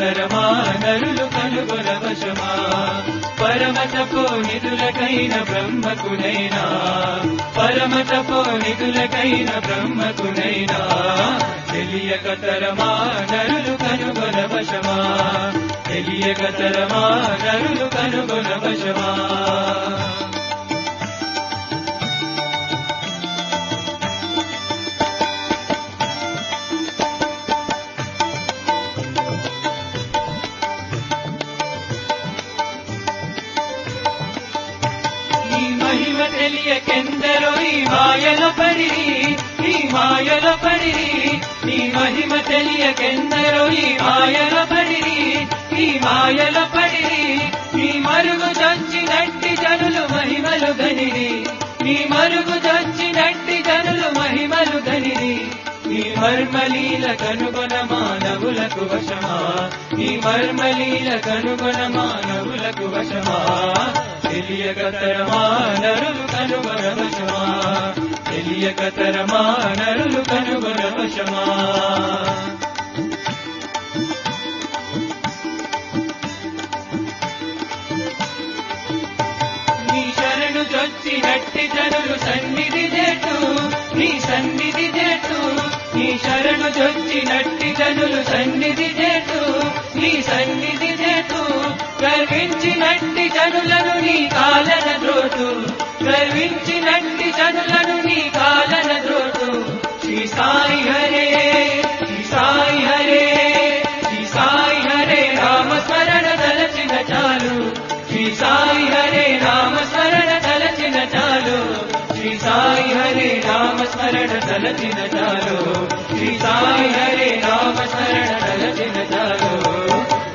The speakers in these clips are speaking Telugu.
తెలియగతరమా నరులు కనుగొన వశమా పరమ తపోనిధులకైన బ్రహ్మకునైనా పరమ తపోనిధులకైన బ్రహ్మకునైనా తెలియగతరమా నరులు కనుగొన వశమా తెలియగతరమా నరులు కనుగొన వశమా తెలియకెందరో ఈ మాయలో పడిరి ఈ మాయలో పడిరి నీ మహిమ తెలియకెందరో ఈ మాయలో పడిరి ఈ మాయలో పడిరి నీ మరుగు దొచ్చినట్టి జనులు మహిమలు గనిరి నీ మరుగు దొచ్చినట్టి జనులు మహిమలు గనిరి నీ మర్మలీల కనుగొన మానవులకు వశమా నీ మర్మలీల కనుగొన మానవులకు వశమా తెలియగతరమా నరులు కనుగొన వశమా తెలియగతరమా నరులు కనుగొన వశమా నీ శరణు చొచ్చినట్టి జనులు సన్నిధి చేటు నీ సన్నిధి చేటు నీ శరణు చొచ్చినట్టి జనులు సన్నిధి చేటు నీ సన్నిధి చేటు గర్వించినట్టి జనులను నీ కాలన ద్రోటు గర్వించినట్టి జనులను నీ కాలన ద్రోటు శ్రీ సాయి హరే శ్రీ సాయి హరే శ్రీ సాయి హరే రామస్మరణ తలచిన చాలు శ్రీ సాయి హరే రామస్మరణ తలచిన చాలు శ్రీ సాయి హరే రామస్మరణ తలచిన చాలు శ్రీ సాయి హరే రామస్మరణ తలచిన చాలు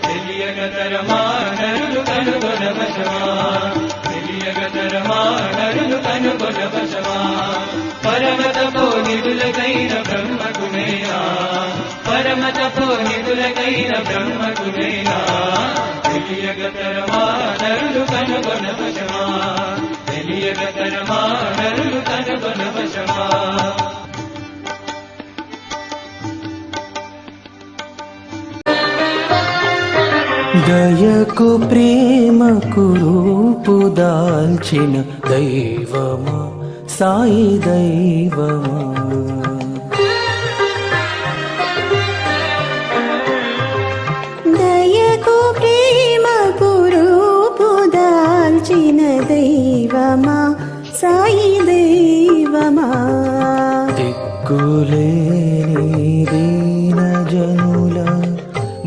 తెలియగతరమా నరులు కనుగొన వశమా తెలియగతరమా నరులు కనుగొన వశమా పరమ తపోనిధులకైన బ్రహ్మకునైనా పరమ తపోనిధులకైన బ్రహ్మకునైనా తెలియగతరమా నరులు కనుగొన వశమా తెలియగతరమా నరులు కనుగొన వశమా దయకు ప్రేమకు రూపు దాల్చిన దైవమా సాయి దైవమా దయకు ప్రేమకు రూపు దాల్చిన దైవమా సాయి దైవమా దిక్కులేని దీన జనుల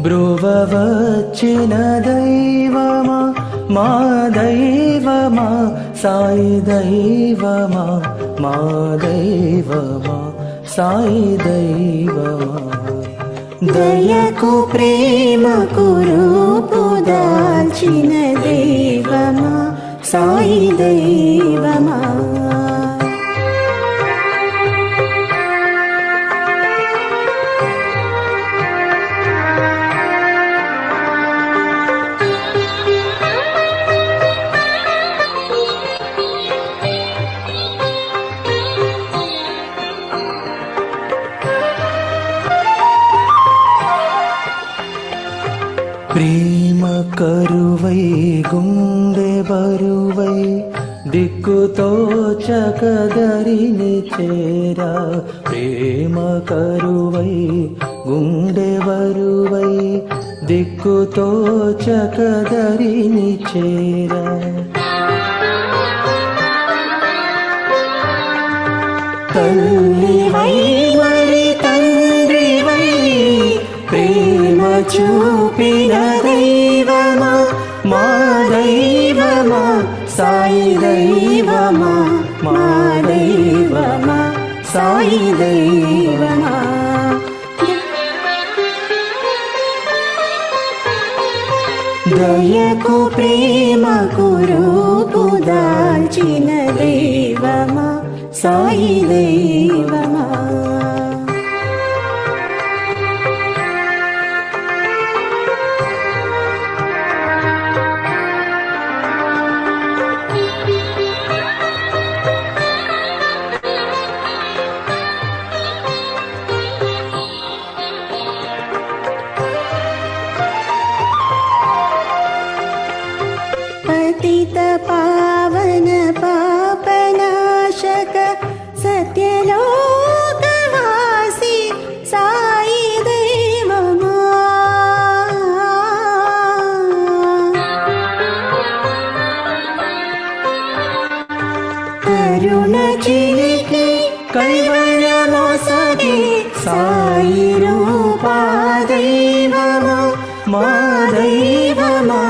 బ్రువవచ్చిన దైవమా మా దైవమా సాయి దైవమా మా దైవమా సాయి దైవమా దయకు ప్రేమకు రూపు దాల్చిన దైవమా సాయి దైవమా ప్రేమ కరువై గుండె బరువై దిక్కుతో చకదరిని చేరా ప్రేమ కరువై గుండె బరువై దిక్కుతో చకదరిని చేరా తల్లివై మరి తండ్రివై ప్రేమ చూపిన దైవమా మా దైవమా సాయి దైవమా మా దైవమా సాయి దైవమా దయకు ప్రేమకు రూపు దాల్చిన దైవమా సాయి దైవమా కరుణ చిలికి కైవల్యమొసగే సాయి రూపా దైవమా మా దైవమా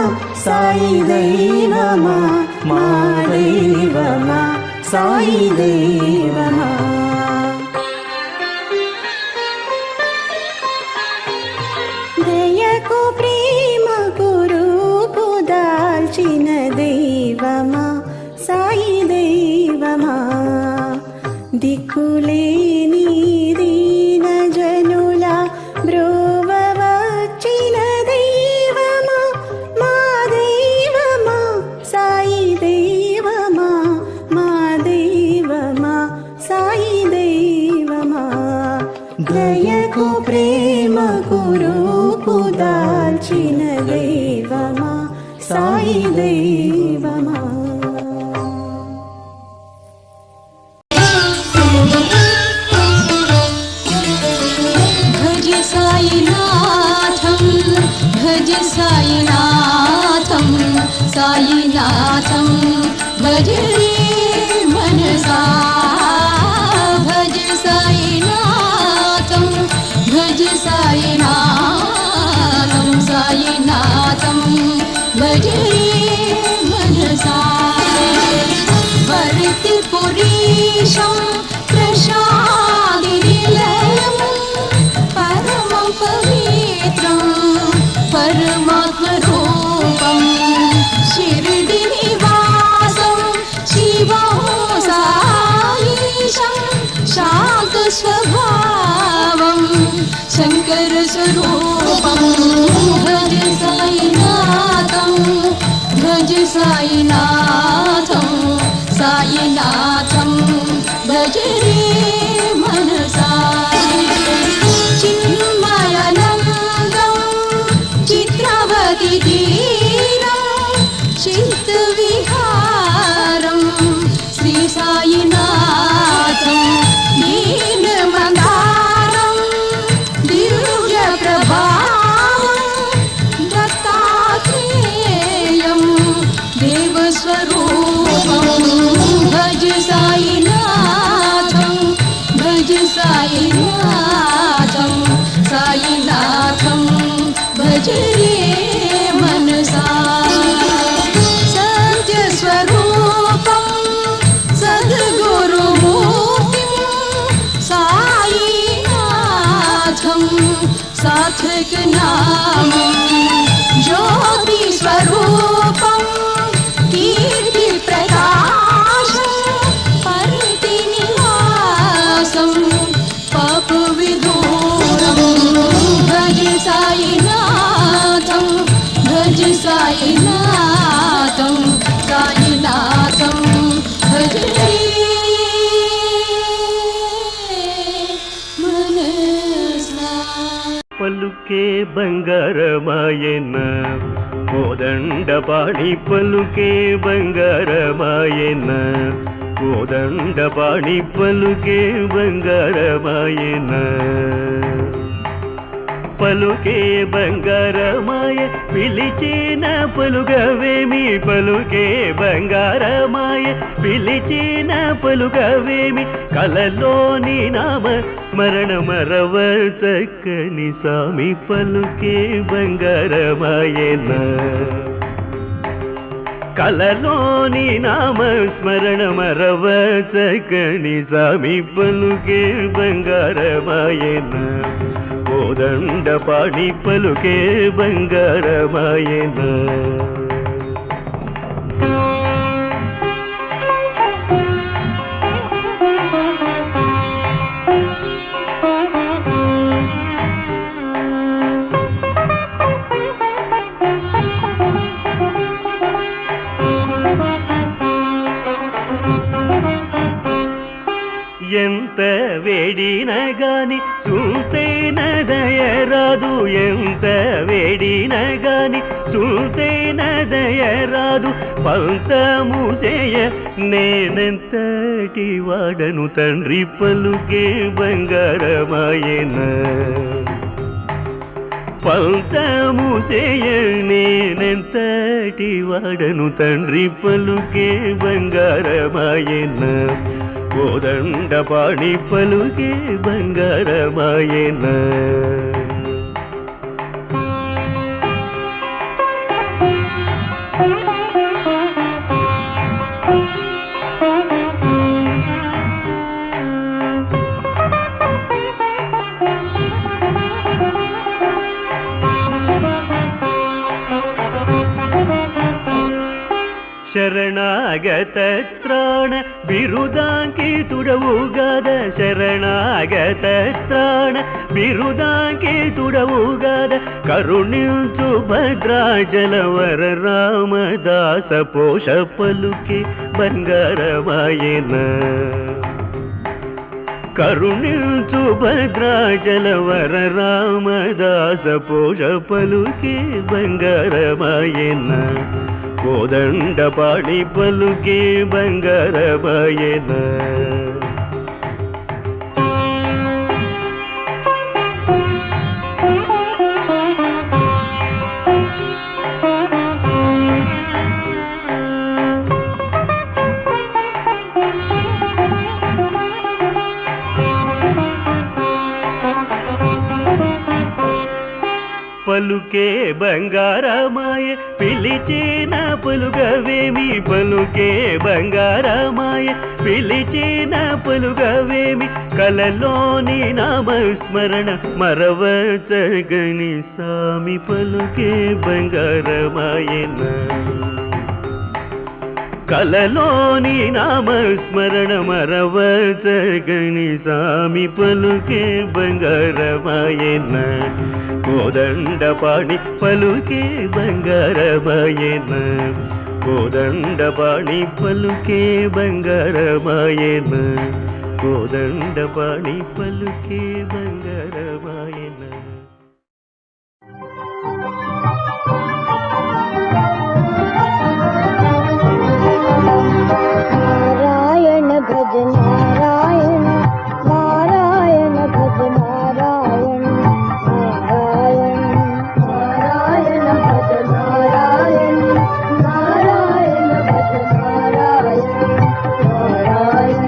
సాయి దైవమా మా దైవమా సాయి దైవమా దయకు ప్రేమకు రూపు దాల్చిన దైవమా సాయి దైవమా దిక్కులేని దీన జనుల బ్రోవ వచ్చిన దైవమా మా దైవమా సాయి దైవమా మా దైవమా సాయి దైవమా దయకు ప్రేమకు రూపు దాల్చిన దైవమా సాయి దైవమా भज साईनाथं भज साईनाथं साईनाथं भज रे मनसा भज साईनाथं भज साईनाथं साईनाथं भज रे मनसा वर्तिपुरीशं प्रसादिनिलयम् परमं पवित्रं परमात्मरूपं शिरडिनिवासं शिवं साईशं शान्तस्वभावं शङ्करस्वरूपं भज साईनाथं भज साईनाथं साईनाथं भज रे मनसा चिन्मयानन्दं चित्रावती तीरं चित्तविहारं श्री साईनाथं दीनमन्दारं दिव्यप्रभावं दत्तात्रेयं देवस्वरूपं भज साईनाथं भज साईनाथं साईनाथं भज रे मनसा सत्यस्वरूपं सद्गुरुमूर्तिं साईनाथं सार्थकनामं ज्योतिस्वरूपं कीर्तिप्रकाशं परतिनिवासं पापविदूरं भज साईनाथं भज साईनाथं साईनाथं भज रे मनसा పలుకే బంగారమాయన కోదండపాణి పలుకే బంగారమాయన కోదండపాణి పలుకే బంగారమాయన పలుకే బంగారమాయ పిలిచిన పలుగవేమి పలుకే బంగారమాయ పిలిచిన పలుగవేమి కలలోని నామ స్మరణ మరవ చక్కని స్వామి పలుకే బంగారమాయన కలలోని నామ స్మరణ మరవ చక్కని స్వామి పలుకే బంగారమాయన కోదండపాణి పలుకే బంగారమాయన ఎంత వేడిన గాని చూసేన దయరాదు ఎంత వేడిన గాని చూసేన దయరాదు పంతము చేయ నేనెంతటి వాడను తండ్రి పలుకే బంగారమాయన పంతము చేయనేనెంతటి వాడను తండ్రి పలుకే బంగారమాయన కోదండ పాణి పలుకే బంగారమాయన ಶರಣಾಗತ ತ್ರಾಣ ಬಿರುದಾಂಕಿತುಡವುಗಾದ ಶರಣಾಗತ ತ್ರಾಣ ಬಿರುದಾಂಕಿತುಡವುಗಾದ ಕರುಣಿಂಚು ಭದ್ರಾಚಲವರ ರಾಮದಾಸ ಪೋಷ ಪಲುಕೆ ಬಂಗಾರಮಾಯನ ಕರುಣಿಂಚು ಭದ್ರಾಚಲವರ ರಾಮದಾಸ ಪೋಷ ಪಲುಕೆ ಬಂಗಾರಮಾಯನ కోదండ పాడి పలుకే బంగారమాయన పలుకే బంగారమాయ పిలిచిన పలుగవేమి పలుకే బంగారమాయ పిలిచిన పలుగవేమి కలలోని నామస్మరణ మరవచగని సామి పలుకే బంగారమాయన కలలోని నామస్మరణ మరవచగని సామి పలుకే బంగారమాయన కోదండ పాణి పలుకే బంగారమాయన కోదండ పాణి పలుకే బంగారమాయన కోదండ పాణి పలుకే బంగారమాయన नारायण भज नारायण नारायण भज नारायण नारायण नारायण भज नारायण नारायण भज नारायण नारायण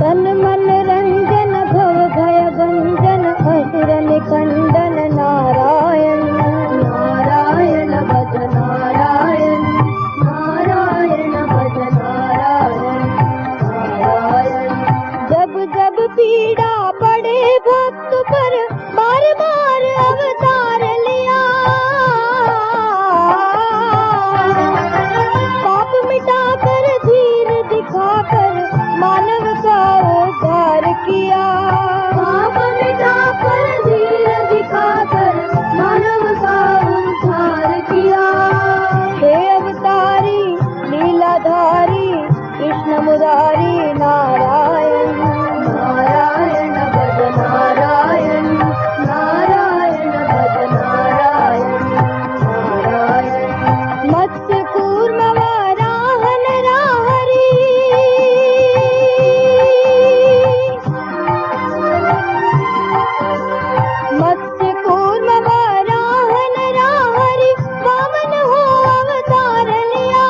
तन मन रंजन भव भय भंजन असुर निकंदन नारायण नारायण भज नारायण नारायण भज नारायण नारायण जब जब पीड़ा पड़े भक्त पर बार बार अवतार लिया पाप मिटाकर धीर दिखाकर मानव का उद्धार किया पाप मिटाकर धीर दिखाकर मानव का उद्धार किया हे अवतारी लीलाधारी कृष्ण मुरारी नारायण नारायण भज नारायण नारायण भज नारायण नारायण मत्स्य कूर्म वाराहन राहरी मत्स्य कूर्म वाराहन राहरी वामन हो अवतार लिया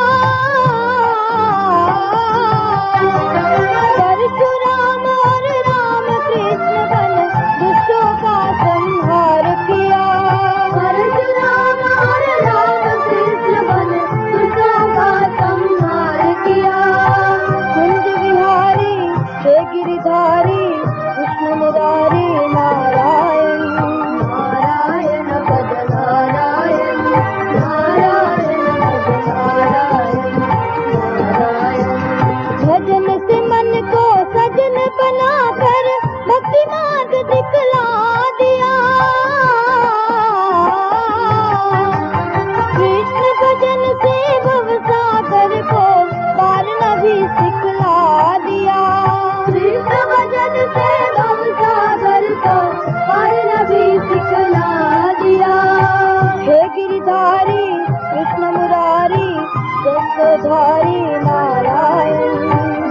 परशुराम और राम कृष्ण बन दुष्टों का संहार किया परशुराम और राम कृष्ण बन दुष्टों का संहार किया कुंज विहारी हे गिरिधारी कृष्ण मुरारी नारायण नारायण भज नारायण नारायण भज नारायण नारायण भजन से मन को सजन बनाकर भक्ति मार्ग दिखला दिया कृष्ण भजन से भव सागर को पार न भी सिखला दिया कृष्ण भजन से भव सागर को पार न भी सिखला दिया हे गिरिधारी कृष्ण मुरारी जगधारी नारायण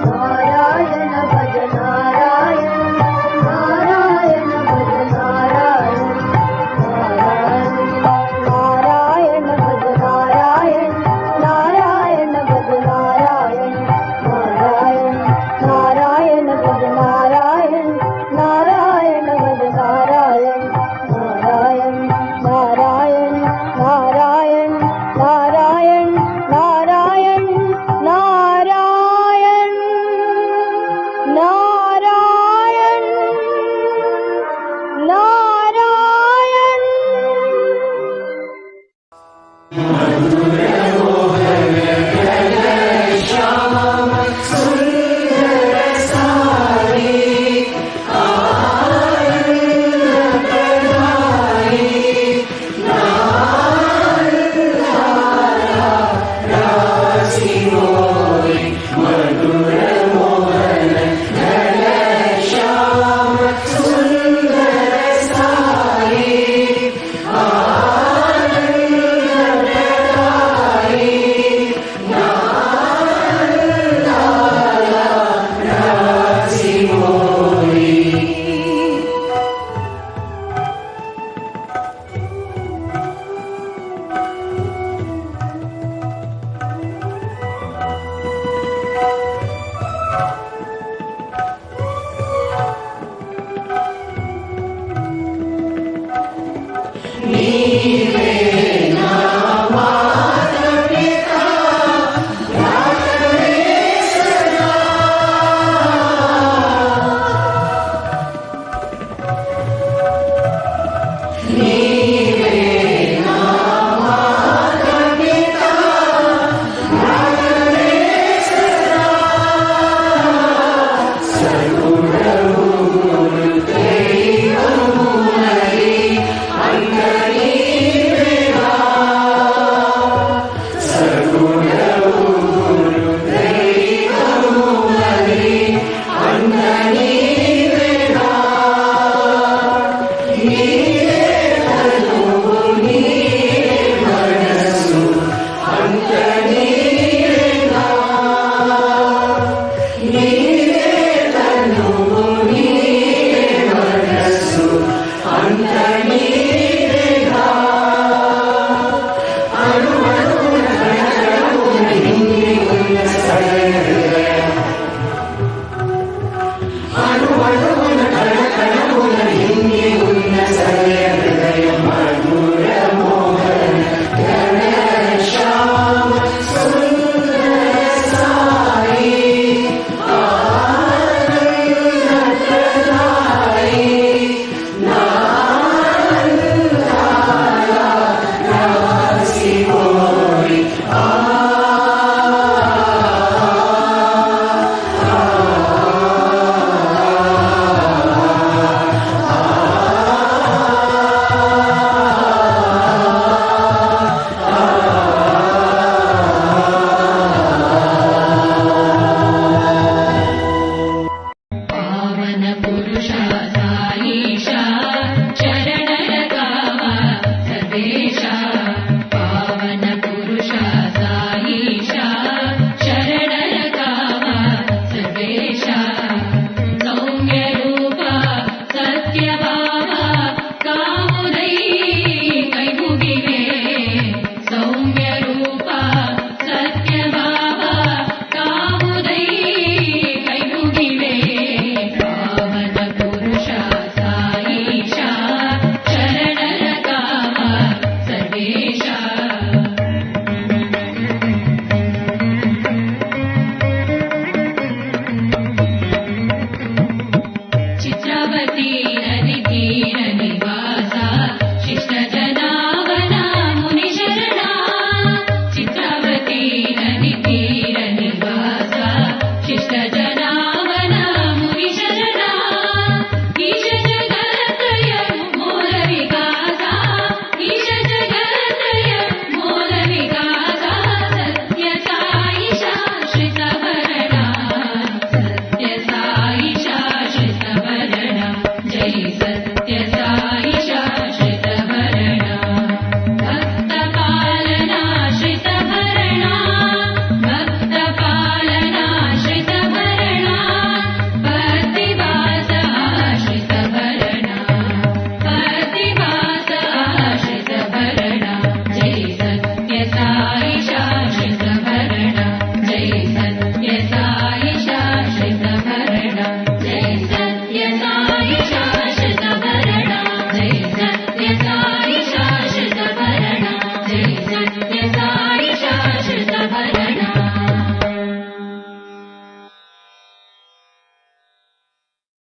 नारायण भज नारायण नारायण भज नारायण नारायण कृष्ण